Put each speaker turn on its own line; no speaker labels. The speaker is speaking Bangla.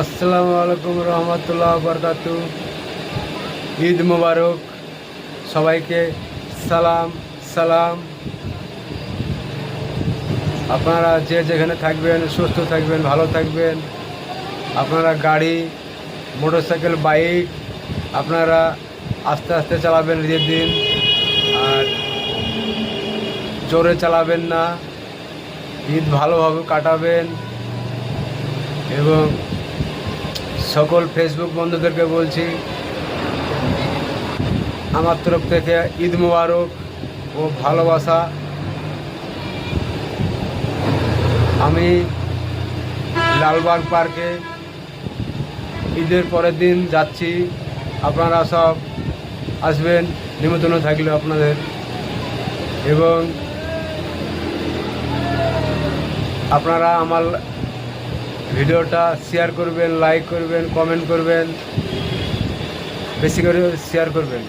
আসসালামু আলাইকুম রহমতুল্লাহ বরকাতু। ঈদ মুবারক সবাইকে। সালাম সালাম। আপনারা যে যেখানে থাকবেন সুস্থ থাকবেন, ভালো থাকবেন। আপনারা গাড়ি, মোটরসাইকেল, বাইক আপনারা আস্তে আস্তে চালাবেন ঈদের দিন, আর জোরে চালাবেন না। ঈদ ভালোভাবে কাটাবেন। এবং সকল ফেসবুক বন্ধুদেরকে বলছি, আমার তরফ থেকে ঈদ মুবারক ও ভালোবাসা। আমি লালবাগ পার্কে ঈদের পরের দিন যাচ্ছি। আপনারা সব আসবেন, নিমন্ত্রণ থাকলে আপনাদের। এবং আপনারা আমার ভিডিওটা শেয়ার করবেন, লাইক করবেন, কমেন্ট করবেন, বেশি করে শেয়ার করবেন।